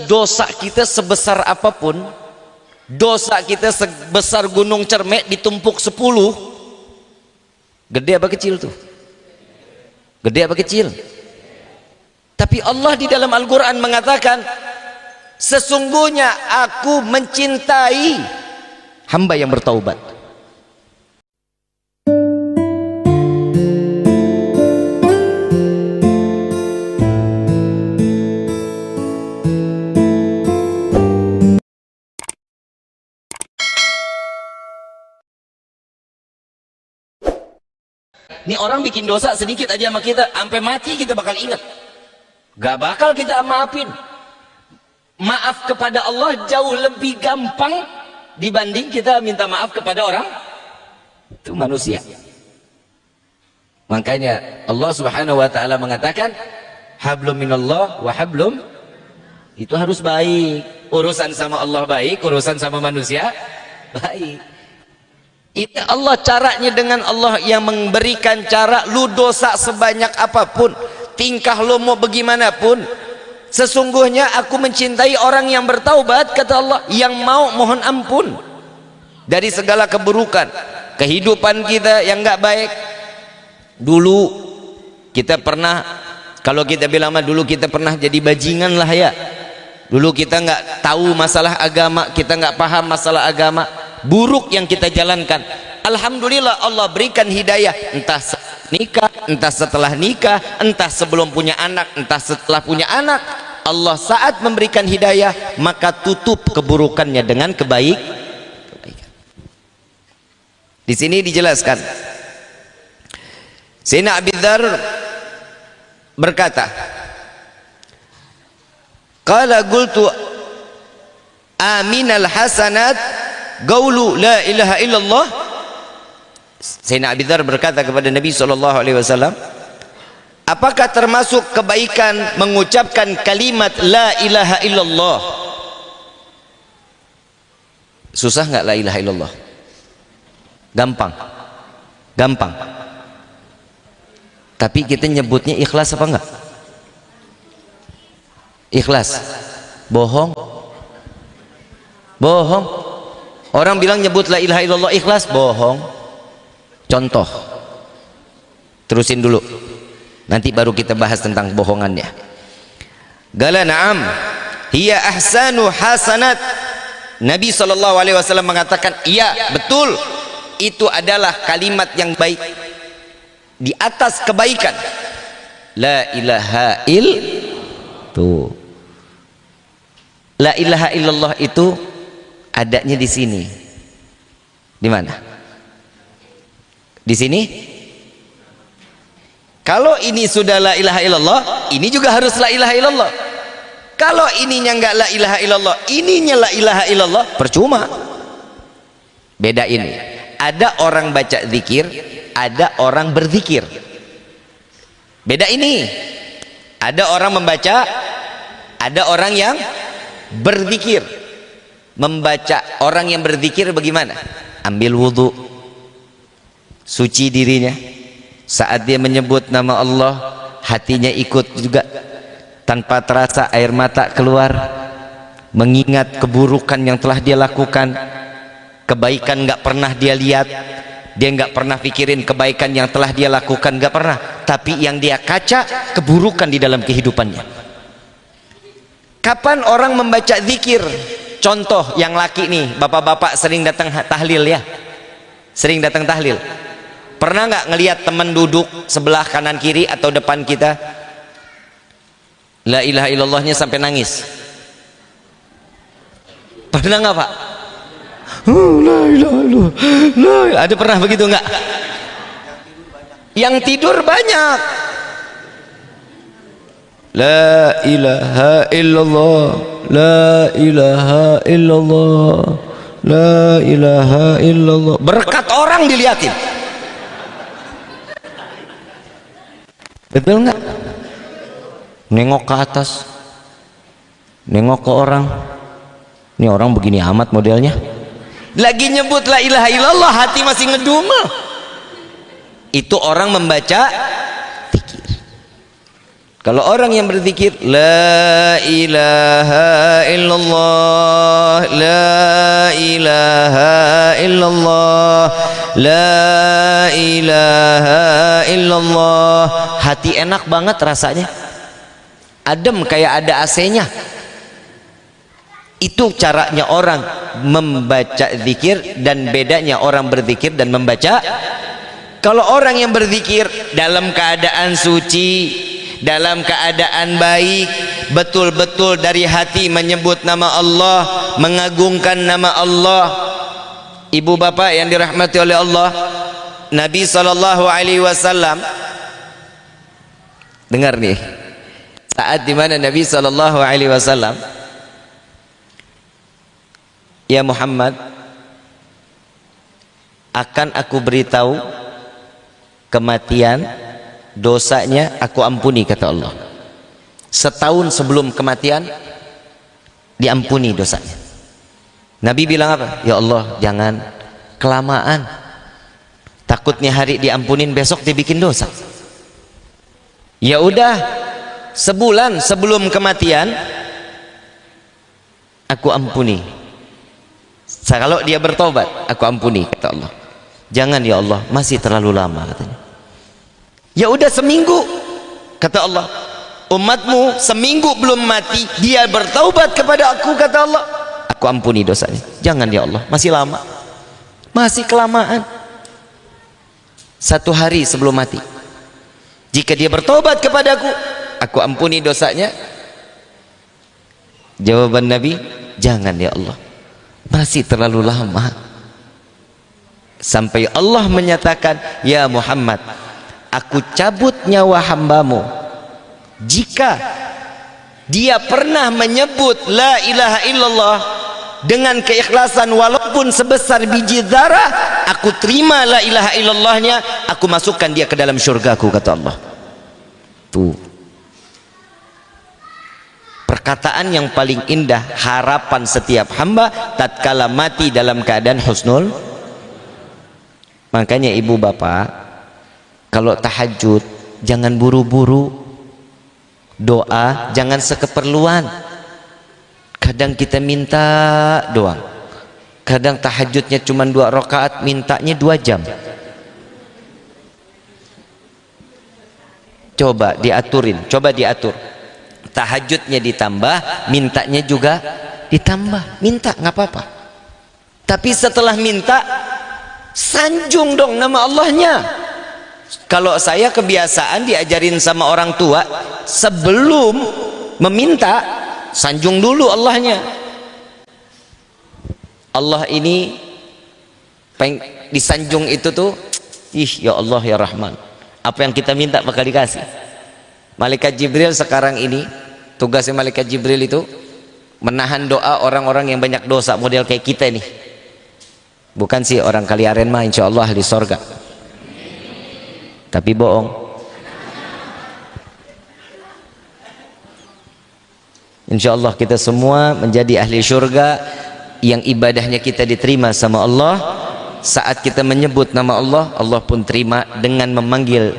dosa kita sebesar apapun, dosa kita sebesar gunung cermek ditumpuk 10, gede apa kecil tuh? Gede apa kecil? Tapi Allah di dalam Al-Quran mengatakan, sesungguhnya aku mencintai hamba yang bertaubat. Ini orang bikin dosa sedikit aja sama kita, sampai mati kita bakal ingat. Gak bakal kita maafin. Maaf kepada Allah jauh lebih gampang dibanding kita minta maaf kepada orang itu manusia. Makanya Allah Subhanahu wa taala mengatakan, hablum minallah wa hablum, itu harus baik. Urusan sama Allah baik, urusan sama manusia baik. Itu Allah caranya, dengan Allah yang memberikan cara. Lu dosa sebanyak apapun, tingkah lu mau bagaimanapun, sesungguhnya aku mencintai orang yang bertaubat, kata Allah, yang mau mohon ampun dari segala keburukan kehidupan kita yang gak baik. Dulu kita pernah, kalau kita bilang mah dulu kita pernah jadi bajingan lah ya. Dulu kita nggak tahu masalah agama, kita nggak paham masalah agama, buruk yang kita jalankan. Alhamdulillah Allah berikan hidayah, entah nikah, entah setelah nikah, entah sebelum punya anak, entah setelah punya anak. Allah saat memberikan hidayah, maka tutup keburukannya dengan kebaikan. Di sini dijelaskan, Sayyidina Abi Dzar berkata, qala qultu aminal hasanat qaulu la ilaha illallah. Sayyidina Abi Dzar berkata kepada Nabi SAW, apakah termasuk kebaikan mengucapkan kalimat la ilaha illallah? Susah nggak la ilaha illallah? Gampang, gampang. Tapi kita nyebutnya ikhlas apa enggak? Ikhlas? Bohong? Bohong. Orang bilang nyebut la ilaha illallah ikhlas, bohong. Contoh, terusin dulu, nanti baru kita bahas tentang bohongannya. Gala na'am hiya ahsanu hasanat. Nabi SAW mengatakan, iya betul, itu adalah kalimat yang baik di atas kebaikan. La ilaha tuh, la ilaha illallah itu adanya di sini. Di mana? Di sini. Kalau ini sudah la ilaha illallah, ini juga harus la ilaha illallah. Kalau ininya enggak la ilaha illallah, ininya la ilaha illallah, percuma. Beda ini. Ada orang baca zikir, ada orang berzikir. Beda ini. Ada orang membaca, ada orang yang berzikir. Membaca, orang yang berzikir bagaimana? Ambil wudhu, suci dirinya. Saat dia menyebut nama Allah, hatinya ikut juga, tanpa terasa air mata keluar, mengingat keburukan yang telah dia lakukan. Kebaikan nggak pernah dia lihat, dia nggak pernah pikirin kebaikan yang telah dia lakukan, nggak pernah. Tapi yang dia kaca keburukan di dalam kehidupannya. Kapan orang membaca zikir? Contoh yang laki nih, bapak-bapak sering datang tahlil ya, sering datang tahlil. Pernah nggak ngelihat teman duduk sebelah kanan kiri atau depan kita, la ilaha illallahnya sampai nangis? Pernah nggak pak? La ilaha illallah. Ada pernah begitu nggak? Yang tidur banyak. La ilaha illallah, la ilaha illallah, la ilaha illallah. Berkat orang dilihatin. Betul nggak? Nengok ke atas, nengok ke orang. Ini orang begini amat modelnya. Lagi nyebut la ilaha illallah, hati masih ngedumel. Itu orang membaca zikir. Kalau orang yang berzikir la ilaha illallah, la ilaha illallah, la ilaha illallah, hati enak banget rasanya, adem kayak ada AC-nya. Itu caranya orang membaca zikir dan bedanya orang berzikir dan membaca. Kalau orang yang berzikir dalam keadaan suci, dalam keadaan baik, betul-betul dari hati menyebut nama Allah, mengagungkan nama Allah. Ibu bapak yang dirahmati oleh Allah, Nabi SAW, dengar nih, saat dimana Nabi SAW, ya Muhammad, akan aku beritahu kematian, dosanya aku ampuni, kata Allah. Setahun sebelum kematian diampuni dosanya. Nabi bilang apa? Ya Allah, jangan kelamaan, takutnya hari diampunin besok dibikin dosa. Ya udah, sebulan sebelum kematian aku ampuni. Kalau dia bertobat aku ampuni, kata Allah. Jangan ya Allah, masih terlalu lama, katanya. Ya udah seminggu, kata Allah, umatmu seminggu belum mati dia bertaubat kepada aku, kata Allah, aku ampuni dosanya. Jangan ya Allah, masih lama, masih kelamaan. 1 hari sebelum mati, jika dia bertaubat kepada aku ampuni dosanya. Jawaban Nabi, jangan ya Allah, masih terlalu lama. Sampai Allah menyatakan, ya Muhammad, aku cabut nyawa hambamu jika dia pernah menyebut la ilaha illallah dengan keikhlasan walaupun sebesar biji zarah, aku terima la ilaha illallahnya, aku masukkan dia ke dalam syurgaku, kata Allah. Tuh perkataan yang paling indah, harapan setiap hamba tatkala mati dalam keadaan husnul. Makanya ibu bapak, kalau tahajud jangan buru-buru, doa jangan sekeperluan. Kadang kita minta doang, kadang tahajudnya cuma 2 rakaat, mintanya 2 jam. Coba diaturin, coba diatur, tahajudnya ditambah, mintanya juga ditambah. Minta nggak apa-apa, tapi setelah minta sanjung dong nama Allahnya. Kalau saya kebiasaan diajarin sama orang tua, sebelum meminta sanjung dulu Allahnya. Allah ini disanjung itu tuh, ya Allah ya Rahman, apa yang kita minta bakal dikasih. Malaikat Jibril sekarang ini, tugasnya Malaikat Jibril itu menahan doa orang-orang yang banyak dosa, model kayak kita nih. Bukan sih orang Kaliaren mah insya Allah ahli sorga, tapi bohong. Insya Allah kita semua menjadi ahli surga yang ibadahnya kita diterima sama Allah. Saat kita menyebut nama Allah, Allah pun terima dengan memanggil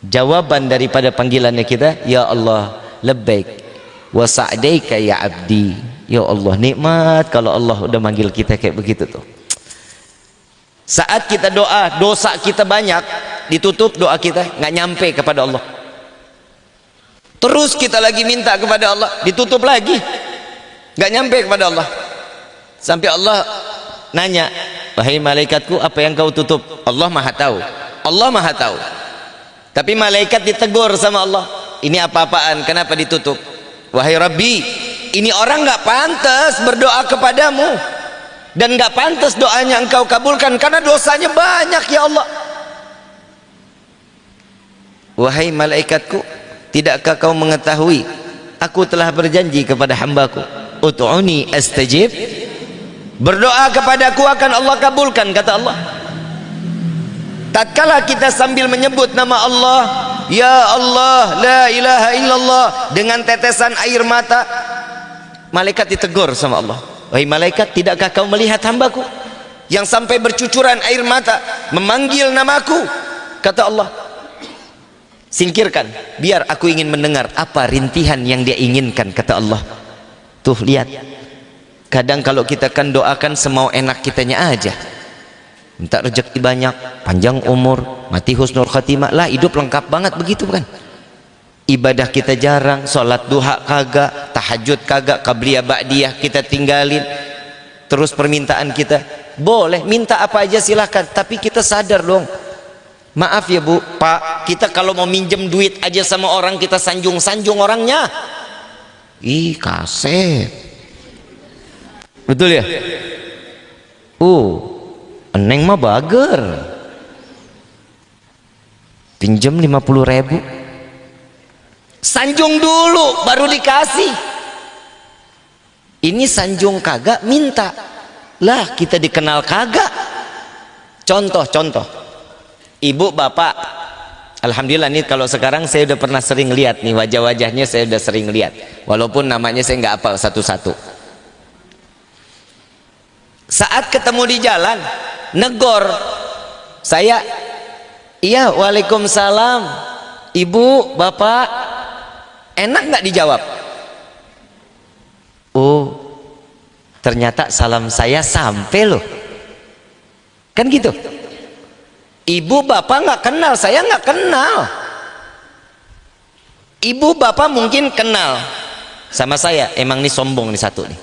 jawaban daripada panggilannya kita, ya Allah labbaik wa sa'daika ya abdi. Ya Allah, nikmat kalau Allah udah manggil kita kayak begitu tuh. Saat kita doa, dosa kita banyak, ditutup doa kita, nggak nyampe kepada Allah. Terus kita lagi minta kepada Allah, ditutup lagi, nggak nyampe kepada Allah. Sampai Allah nanya, wahai malaikatku, apa yang kau tutup? Allah maha tahu, Allah maha tahu. Tapi malaikat ditegur sama Allah, ini apa-apaan, kenapa ditutup? Wahai Rabbi, ini orang nggak pantas berdoa kepadamu, dan nggak pantas doanya engkau kabulkan karena dosanya banyak ya Allah. Wahai malaikatku, tidakkah kau mengetahui aku telah berjanji kepada hambaku, ud'uni astajib, berdoa kepadaku akan Allah kabulkan, kata Allah. Tatkala kita sambil menyebut nama Allah, ya Allah la ilaha illallah, dengan tetesan air mata, malaikat ditegur sama Allah, wahai malaikat, tidakkah kau melihat hambaku yang sampai bercucuran air mata memanggil namaku, kata Allah. Singkirkan, biar aku ingin mendengar apa rintihan yang dia inginkan, kata Allah. Tuh lihat, kadang kalau kita kan doakan semau enak kitanya aja, minta rezeki banyak, panjang umur, mati husnul khatimah, lah hidup lengkap banget begitu kan. Ibadah kita jarang, sholat duha kagak, tahajud kagak, qabliyah ba'diyah kita tinggalin. Terus permintaan kita, boleh minta apa aja silahkan, tapi kita sadar dong, maaf ya bu, pak, kita kalau mau minjem duit aja sama orang kita sanjung-sanjung orangnya. Ih, kaset. Betul ya? Eneng mah bager. Pinjam 50.000. Sanjung dulu baru dikasih. Ini sanjung kagak minta. Lah kita dikenal kagak. Contoh. Ibu bapak, alhamdulillah nih kalau sekarang saya udah pernah sering lihat nih wajah-wajahnya, saya udah sering lihat. Walaupun namanya saya nggak hafal satu-satu. Saat ketemu di jalan, negor saya, iya waalaikumsalam, ibu bapak, enak nggak dijawab? Oh, ternyata salam saya sampai loh, kan gitu. Ibu bapak nggak kenal, saya nggak kenal. Ibu bapak mungkin kenal sama saya, emang nih sombong nih satu nih.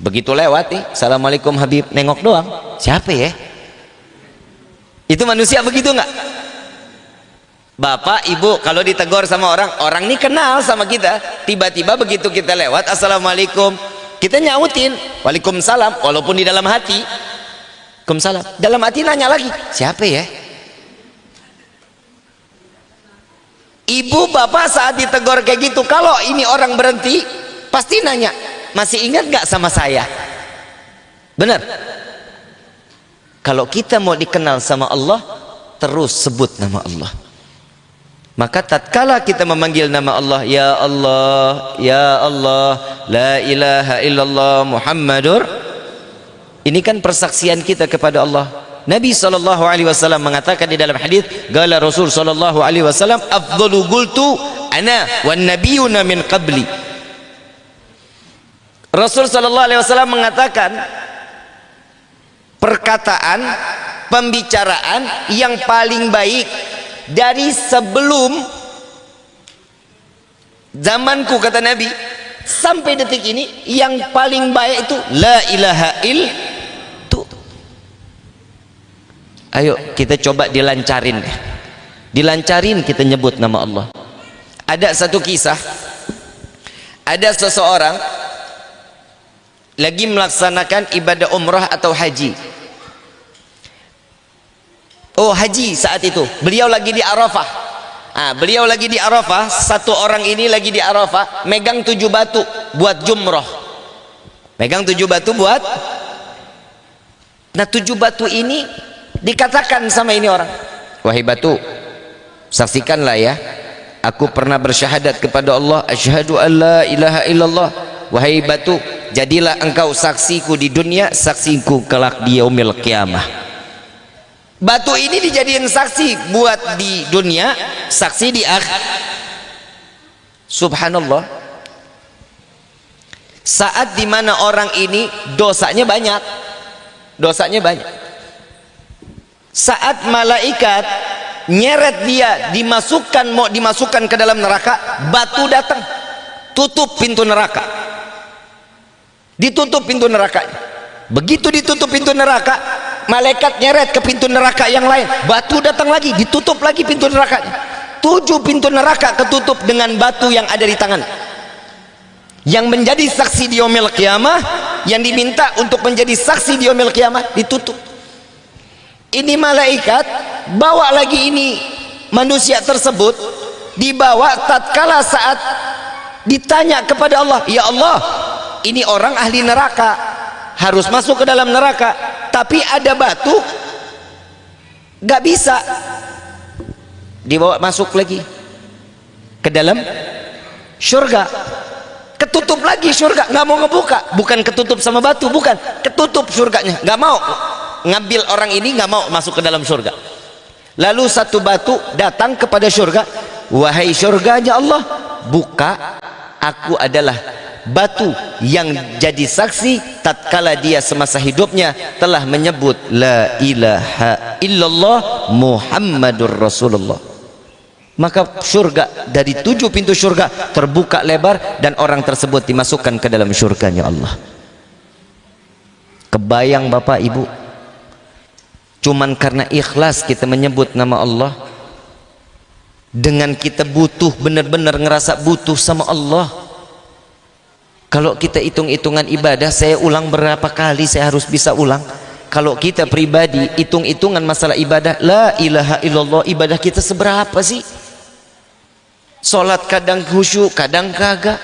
Begitu lewat nih, assalamualaikum Habib, nengok doang, siapa ya? Itu manusia begitu nggak? Bapak ibu kalau ditegur sama orang ini kenal sama kita, tiba-tiba begitu kita lewat, assalamualaikum, kita nyautin waalaikumsalam, walaupun di dalam hati waalaikumsalam, dalam hati nanya lagi, siapa ya? Ibu bapak saat ditegur kayak gitu, kalau ini orang berhenti pasti nanya, masih ingat gak sama saya? Benar? Kalau kita mau dikenal sama Allah, terus sebut nama Allah. Maka tatkala kita memanggil nama Allah, ya Allah, ya Allah, la ilaha illallah Muhammadur, ini kan persaksian kita kepada Allah. Nabi SAW mengatakan di dalam hadis, qala Rasul SAW, afdalu qultu ana wan nabiyuna min qabli. Rasul SAW mengatakan, perkataan, pembicaraan yang paling baik dari sebelum zamanku, kata Nabi, sampai detik ini yang paling baik itu la ilaha illallah. Ayo kita coba dilancarin, kita nyebut nama Allah. Ada satu kisah, ada seseorang lagi melaksanakan ibadah umrah atau haji. Oh, haji saat itu beliau lagi di Arafah. Beliau lagi di Arafah, satu orang ini lagi di Arafah megang 7 batu buat jumrah. Megang 7 batu buat. Nah 7 batu ini dikatakan sama ini orang, wahai batu, saksikanlah ya, aku pernah bersyahadat kepada Allah, asyhadu an la ilaha illallah. Wahai batu, jadilah engkau saksiku di dunia, saksiku kelak di yaumil qiyamah. Batu ini dijadiin saksi buat di dunia, saksi di akhir. Subhanallah. Saat dimana orang ini dosanya banyak, saat malaikat nyeret dia mau dimasukkan ke dalam neraka, batu datang tutup pintu neraka, ditutup pintu nerakanya. Begitu ditutup pintu neraka, malaikat nyeret ke pintu neraka yang lain, batu datang lagi, ditutup lagi pintu nerakanya. 7 pintu neraka ketutup dengan batu yang ada di tangan. Yang menjadi saksi di yaumil qiyamah, yang diminta untuk menjadi saksi di yaumil qiyamah, ditutup. Ini malaikat bawa lagi ini manusia tersebut, dibawa tatkala saat ditanya kepada Allah, ya Allah, ini orang ahli neraka, harus masuk ke dalam neraka, tapi ada batu, gak bisa. Dibawa masuk lagi ke dalam surga, ketutup lagi surga, nggak mau ngebuka. Bukan ketutup sama batu, bukan, ketutup surganya, nggak mau ngambil orang ini, nggak mau masuk ke dalam surga. Lalu satu batu datang kepada surga, wahai surganya Allah, buka, aku adalah batu yang jadi saksi tatkala dia semasa hidupnya telah menyebut la ilaha illallah Muhammadur Rasulullah. Maka surga, dari 7 pintu surga terbuka lebar dan orang tersebut dimasukkan ke dalam surganya Allah. Kebayang Bapak Ibu, cuman karena ikhlas kita menyebut nama Allah, dengan kita butuh, benar-benar ngerasa butuh sama Allah. Kalau kita hitung-hitungan ibadah, saya ulang berapa kali saya harus bisa ulang. Kalau kita pribadi hitung-hitungan masalah ibadah, la ilaha illallah, ibadah kita seberapa sih? Sholat kadang khusyuk, kadang kagak,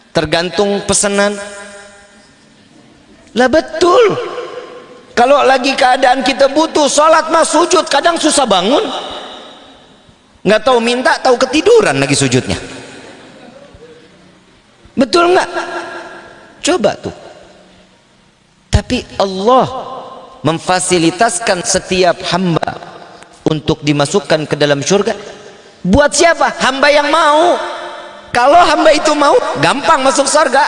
tergantung pesanan. Lah betul, kalau lagi keadaan kita butuh sholat mah sujud, kadang susah bangun, nggak tahu minta, tahu ketiduran lagi sujudnya. Betul nggak? Coba tuh. Tapi Allah memfasilitaskan setiap hamba untuk dimasukkan ke dalam surga. Buat siapa? Hamba yang mau. Kalau hamba itu mau, gampang masuk surga.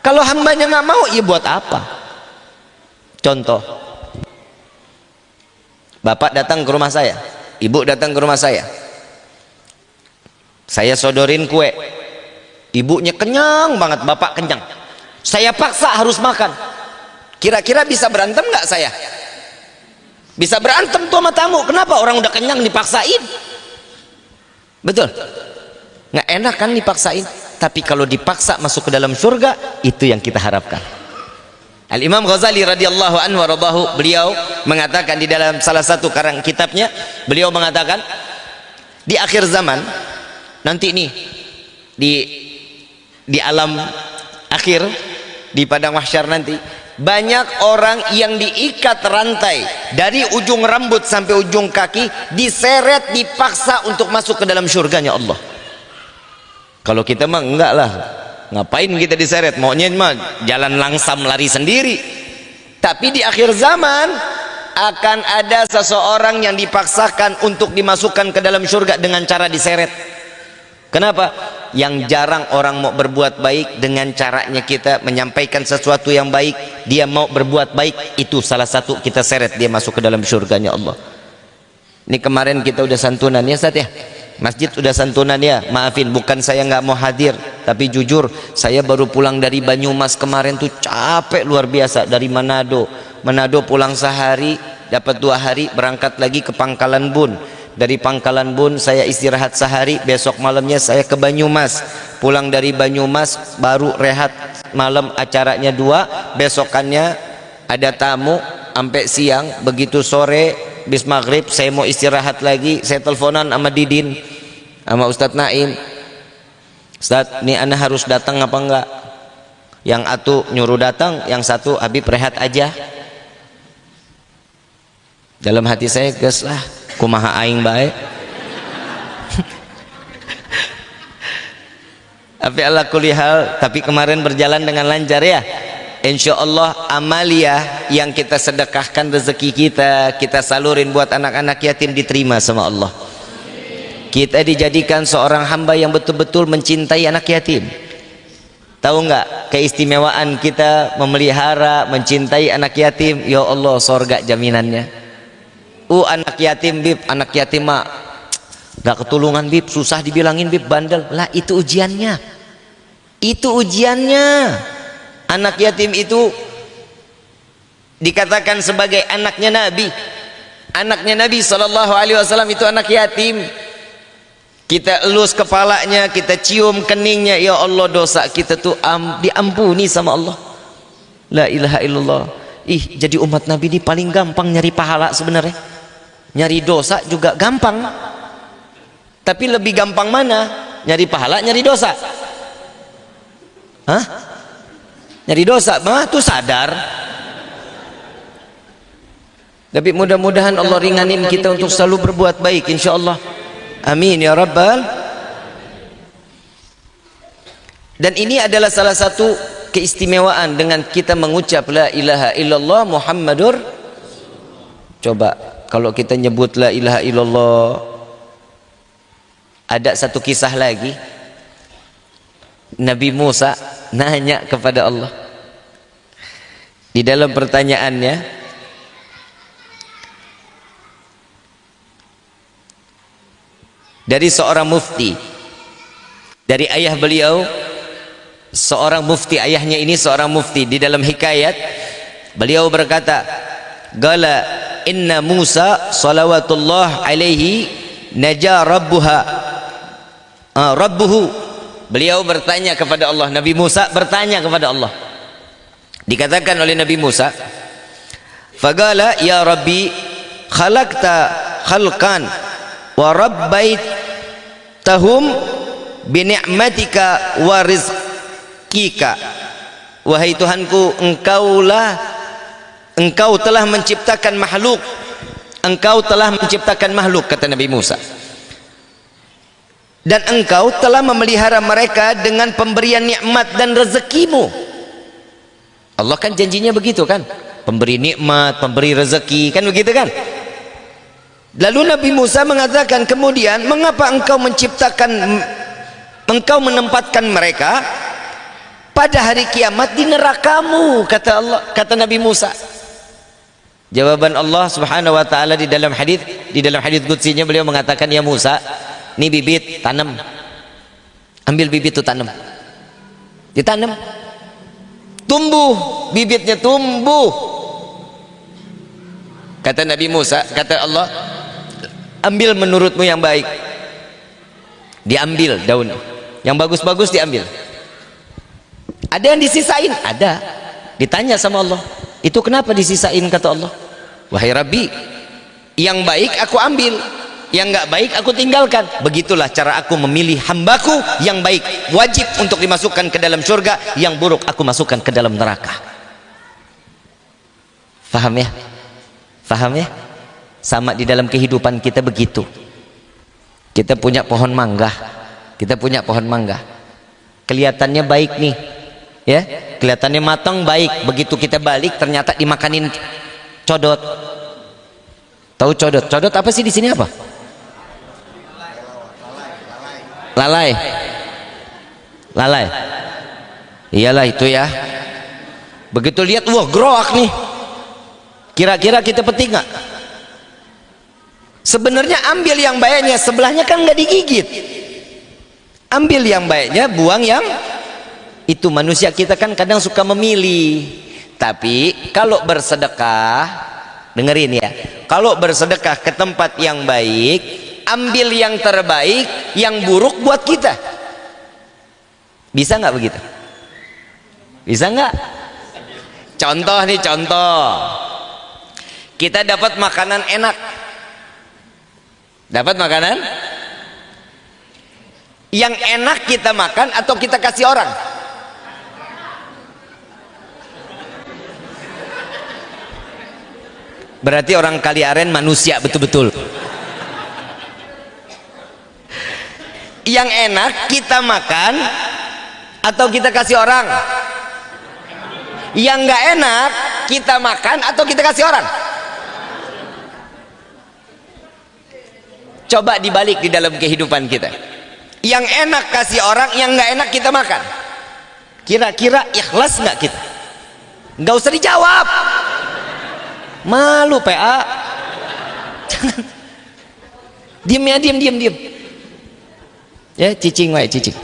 Kalau hambanya nggak mau, ya buat apa? Contoh, bapak datang ke rumah saya, ibu datang ke rumah saya sodorin kue, ibunya kenyang banget, bapak kenyang, saya paksa harus makan. Kira-kira bisa berantem nggak saya? Bisa berantem tuh sama tamu. Kenapa? Orang udah kenyang dipaksain. Betul? Nggak enak kan dipaksain. Tapi kalau dipaksa masuk ke dalam surga, itu yang kita harapkan. Al-Imam Ghazali radhiyallahu anhu waradahu, beliau mengatakan di dalam salah satu karang kitabnya, beliau mengatakan di akhir zaman nanti nih, di alam akhir, di padang mahsyar nanti, banyak orang yang diikat rantai dari ujung rambut sampai ujung kaki, diseret, dipaksa untuk masuk ke dalam surganya Allah. Kalau kita mah enggak lah, ngapain kita diseret, maunya mah jalan langsam lari sendiri. Tapi di akhir zaman akan ada seseorang yang dipaksakan untuk dimasukkan ke dalam surga dengan cara diseret. Kenapa? Yang jarang orang mau berbuat baik, dengan caranya kita menyampaikan sesuatu yang baik, dia mau berbuat baik, itu salah satu kita seret dia masuk ke dalam surganya Allah. Ini kemarin kita udah santunan ya Ustaz ya, masjid udah santunan ya, maafin bukan saya nggak mau hadir, tapi jujur saya baru pulang dari Banyumas kemarin tuh capek luar biasa. Dari Manado pulang sehari, dapat 2 hari, berangkat lagi ke Pangkalan Bun. Dari Pangkalan Bun saya istirahat sehari, besok malamnya saya ke Banyumas. Pulang dari Banyumas baru rehat malam, acaranya 2, besokannya ada tamu sampai siang. Begitu sore bis maghrib saya mau istirahat lagi, saya teleponan sama Didin, sama Ustadz Naim, Ustadz ini ana harus datang apa enggak? Yang atu nyuruh datang, yang satu Habib rehat aja. Dalam hati saya, gas lah kumaha aing baik. Tapi ala kulli hal, tapi kemarin berjalan dengan lancar ya. Insya Allah amalia yang kita sedekahkan rezeki kita salurin buat anak-anak yatim diterima sama Allah. Kita dijadikan seorang hamba yang betul-betul mencintai anak yatim. Tahu nggak keistimewaan kita memelihara, mencintai anak yatim? Ya Allah, sorga jaminannya. Anak yatim bib, anak yatim mak gak ketulungan bib, susah dibilangin bib, bandel lah, itu ujiannya. Itu ujiannya. Anak yatim itu dikatakan sebagai anaknya Nabi. Anaknya Nabi SAW itu anak yatim. Kita elus kepalanya, kita cium keningnya, ya Allah dosa kita tuh diampuni sama Allah. La ilaha illallah. Jadi umat Nabi ini paling gampang nyari pahala sebenarnya. Nyari dosa juga gampang. Tapi lebih gampang mana? Nyari pahala, nyari dosa? Hah? Nyari dosa mah tuh sadar. Tapi mudah-mudahan Allah ringanin kita untuk selalu berbuat baik insyaallah. Amin ya rabbal. Dan ini adalah salah satu keistimewaan dengan kita mengucap la ilaha illallah Muhammadur. Coba kalau kita nyebut la ilaha illallah Ada satu kisah lagi, Nabi Musa nanya kepada Allah. Di dalam pertanyaannya, dari seorang mufti, dari ayah beliau, seorang mufti, ayahnya ini seorang mufti. Di dalam hikayat beliau berkata, "Qala inna Musa salawatullah alaihi naja rabbuhu." Beliau bertanya kepada Allah, Nabi Musa bertanya kepada Allah. Dikatakan oleh Nabi Musa, "Faqala ya Rabbi khalaqta khalqan wa rabbaitahum bi ni'matika wa rizqika." Wahai Tuhanku, Engkau telah menciptakan makhluk. Engkau telah menciptakan makhluk, kata Nabi Musa. Dan Engkau telah memelihara mereka dengan pemberian nikmat dan rezekimu. Allah kan janjinya begitu kan, pemberi nikmat, pemberi rezeki, kan begitu kan. Lalu Nabi Musa mengatakan, kemudian mengapa Engkau menempatkan mereka pada hari kiamat di nerakamu, kata Allah, kata Nabi Musa. Jawaban Allah Subhanahu wa taala di dalam hadis qudsinya, beliau mengatakan, ya Musa, ini bibit, tanam. Ambil bibit itu tanam. Ditanam. Tumbuh, bibitnya tumbuh. Kata Nabi Musa, kata Allah, ambil menurutmu yang baik. Diambil daun. Yang bagus-bagus diambil. Ada yang disisain? Ada. Ditanya sama Allah, itu kenapa disisain, kata Allah. Wahai Rabbi, yang baik aku ambil, yang enggak baik aku tinggalkan. Begitulah cara aku memilih hambaku. Yang baik wajib untuk dimasukkan ke dalam surga, yang buruk aku masukkan ke dalam neraka. Faham ya? Faham ya? Sama di dalam kehidupan kita begitu. Kita punya pohon mangga, kita punya pohon mangga, kelihatannya baik nih, ya, kelihatannya matang baik. Begitu kita balik, ternyata dimakanin codot. Tahu codot? Codot apa sih di sini, apa? Lalai. Lalai. Iyalah itu ya. Begitu lihat, wah groak nih. Kira-kira kita petik nggak? Sebenarnya ambil yang baiknya, sebelahnya kan nggak digigit. Ambil yang baiknya, buang yang itu. Manusia kita kan kadang suka memilih. Tapi kalau bersedekah, dengerin ya, kalau bersedekah ke tempat yang baik, ambil yang terbaik, yang buruk buat kita. Bisa nggak begitu? Bisa nggak? Contoh nih, contoh. Kita dapat makanan enak. Dapat makanan yang enak, kita makan atau kita kasih orang? Berarti orang Kaliaren manusia betul-betul. Yang enak kita makan atau kita kasih orang? Yang nggak enak kita makan atau kita kasih orang? Coba dibalik di dalam kehidupan kita. Yang enak kasih orang, yang nggak enak kita makan. Kira-kira ikhlas nggak kita? Nggak usah dijawab. Malu PA. Jangan. Diam ya, diam. Ya, cicing wae, cicing.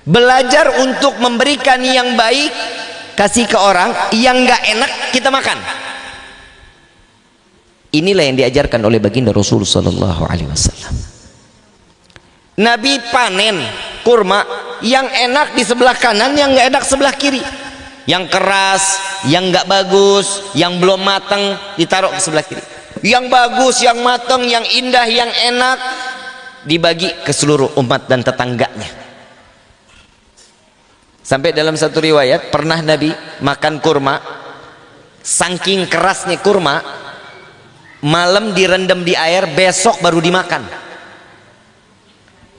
Belajar untuk memberikan yang baik, kasih ke orang, yang nggak enak kita makan. Inilah yang diajarkan oleh baginda Rasul sallallahu alaihi wasallam. Nabi panen kurma, yang enak di sebelah kanan, yang nggak enak sebelah kiri. Yang keras, yang nggak bagus, yang belum matang ditaruh ke sebelah kiri. Yang bagus, yang matang, yang indah, yang enak dibagi ke seluruh umat dan tetangganya. Sampai dalam satu riwayat, pernah Nabi makan kurma, saking kerasnya kurma, malam direndam di air, besok baru dimakan.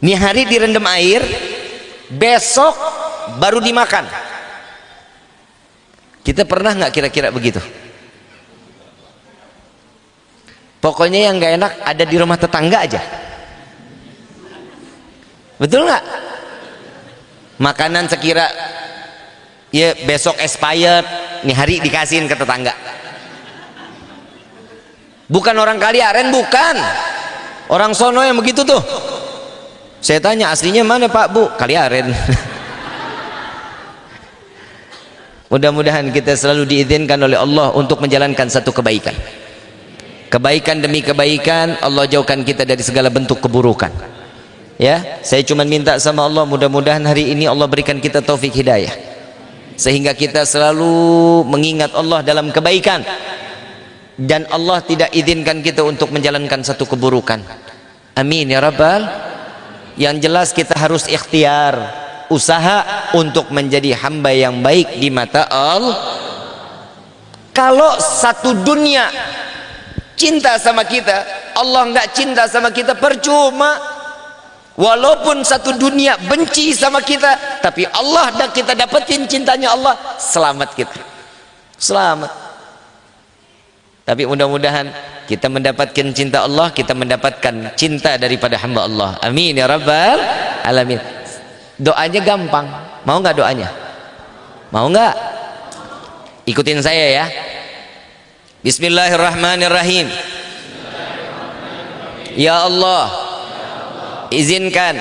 Ini hari direndam air, besok baru dimakan. Kita pernah nggak kira-kira begitu? Pokoknya yang nggak enak ada di rumah tetangga aja. Betul nggak? Makanan sekira ya besok expired, nih hari dikasihin ke tetangga. Bukan orang Kaliaren, bukan. Orang sono yang begitu tuh. Saya tanya aslinya mana Pak Bu? Kaliaren. Mudah-mudahan kita selalu diizinkan oleh Allah untuk menjalankan satu kebaikan. Kebaikan demi kebaikan, Allah jauhkan kita dari segala bentuk keburukan. Ya, saya cuma minta sama Allah, mudah-mudahan hari ini Allah berikan kita taufik hidayah, sehingga kita selalu mengingat Allah dalam kebaikan, dan Allah tidak izinkan kita untuk menjalankan satu keburukan. Amin ya Rabbal. Yang jelas kita harus ikhtiar, usaha untuk menjadi hamba yang baik di mata Allah. Kalau satu dunia cinta sama kita, Allah nggak cinta sama kita, percuma. Walaupun satu dunia benci sama kita, tapi Allah dan kita dapetin cintanya Allah, selamat kita, selamat. Tapi mudah-mudahan kita mendapatkan cinta Allah, kita mendapatkan cinta daripada hamba Allah. Amin ya Rabbal alamin. Doanya gampang, mau nggak doanya? Mau nggak? Ikutin saya ya. Bismillahirrahmanirrahim. Ya Allah, izinkan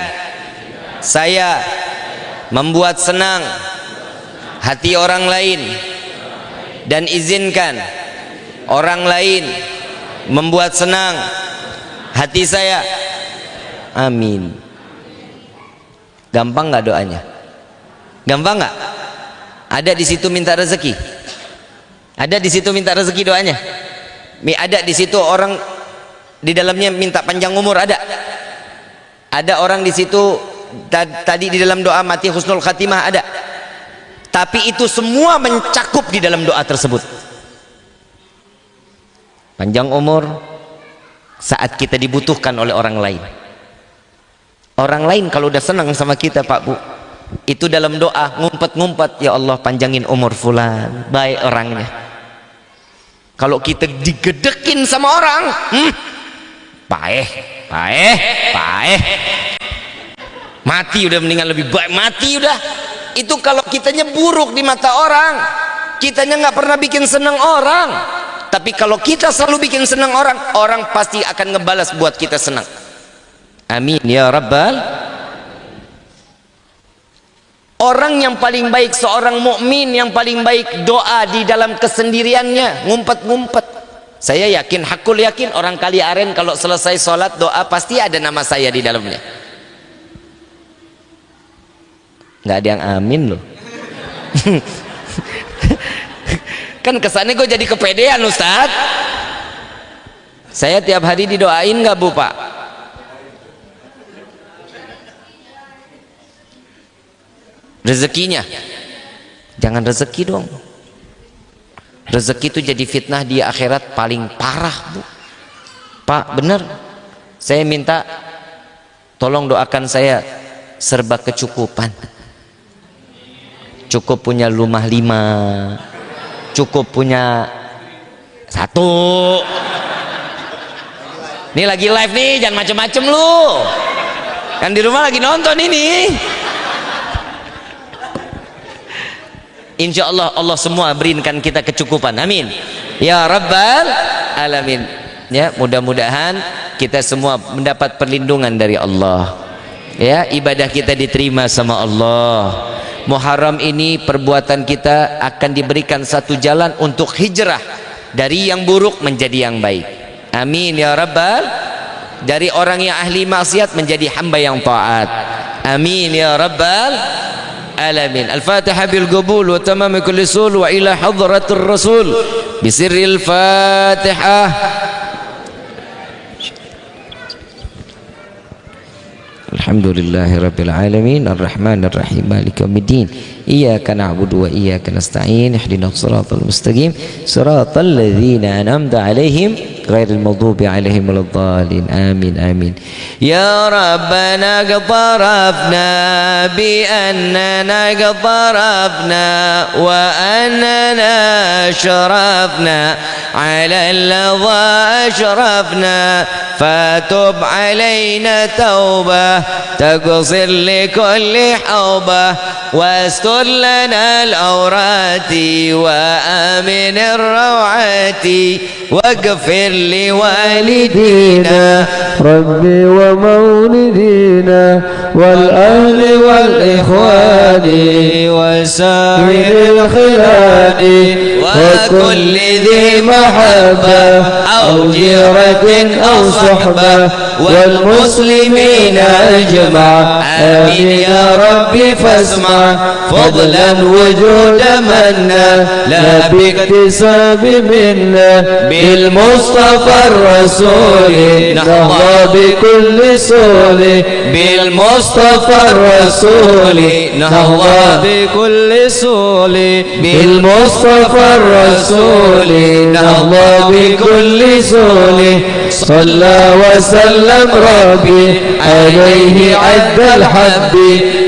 saya membuat senang hati orang lain, dan izinkan orang lain membuat senang hati saya. Amin. Gampang nggak doanya? Gampang nggak? Ada di situ minta rezeki, ada di situ minta rezeki doanya, ada di situ orang di dalamnya minta panjang umur, ada orang di situ tadi di dalam doa mati husnul khatimah, ada. Tapi itu semua mencakup di dalam doa tersebut. Panjang umur saat kita dibutuhkan oleh orang lain. Orang lain kalau udah senang sama kita Pak Bu, itu dalam doa ngumpet-ngumpet, ya Allah panjangin umur fulan, baik orangnya. Kalau kita digedekin sama orang, paeh, mati udah, mendingan lebih baik mati udah. Itu kalau kitanya buruk di mata orang, kitanya nggak pernah bikin senang orang. Tapi kalau kita selalu bikin senang orang, orang pasti akan ngebalas buat kita senang. Amin ya Rabbal. Orang yang paling baik, seorang mukmin yang paling baik doa di dalam kesendiriannya, ngumpet-ngumpet. Saya yakin, hakul yakin, orang Kaliaren kalau selesai sholat doa pasti ada nama saya di dalamnya. Nggak ada yang amin loh. Kan kesannya gue jadi kepedean Ustaz. Saya tiap hari didoain nggak Bu Pak? Rezekinya jangan rezeki dong. Rezeki itu jadi fitnah di akhirat paling parah Bu. Pak bener, saya minta tolong doakan saya serba kecukupan, cukup punya rumah 5, cukup punya 1. Ini lagi live nih, jangan macem-macem lu, kan di rumah lagi nonton ini. Insya Allah Allah semua berikan kita kecukupan, amin ya Rabbal alamin. Ya, mudah-mudahan kita semua mendapat perlindungan dari Allah, ya, ibadah kita diterima sama Allah. Muharram ini perbuatan kita akan diberikan satu jalan untuk hijrah dari yang buruk menjadi yang baik, amin ya Rabbal. Dari orang yang ahli maksiat menjadi hamba yang taat, amin ya Rabbal alamin. Al-Fatihah bil qabul wa tamam kulli sul wa ila hadratir rasul bi sirril Fatihah. Alhamdulillahirabbil alamin arrahmanir rahim maliki yaumiddin iyyaka na'budu wa iyyaka nasta'in ihdinas siratal mustaqim siratal ladzina an'amta 'alaihim ghairil maghdubi 'alaihim waladdallin amin amin ya rabbana qtarafna bi annana qtarafna wa annana ashrafna 'ala alladha ashrafna fatub 'alaina taubah taghfir li kulli haubah واستر لنا العورات وآمن الروعات واغفر لوالدينا ربي ومولدينا والأهل والإخوان وسائر الخلان وكل ذي محبة أو جيرة أو صحبة والمسلمين أجمع آمين يا ربي فاسمع فضلا وجود منا لا باكتساب منا بالمصطفى الرسول نهضى بكل سول بالمصطفى الرسول نهضى بكل سول بالمصطفى الرسول نهضى بكل سول صلى وسلم ربي عليه عد الحب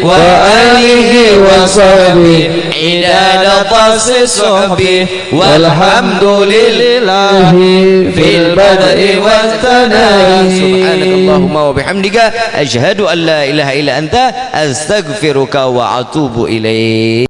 وآله وصحبه عداد طرس صحبه والحمد لله في البدء والثناء سبحانك اللهم وبحمدك أشهد أن لا إله إلا أنت أستغفرك وأتوب إليك.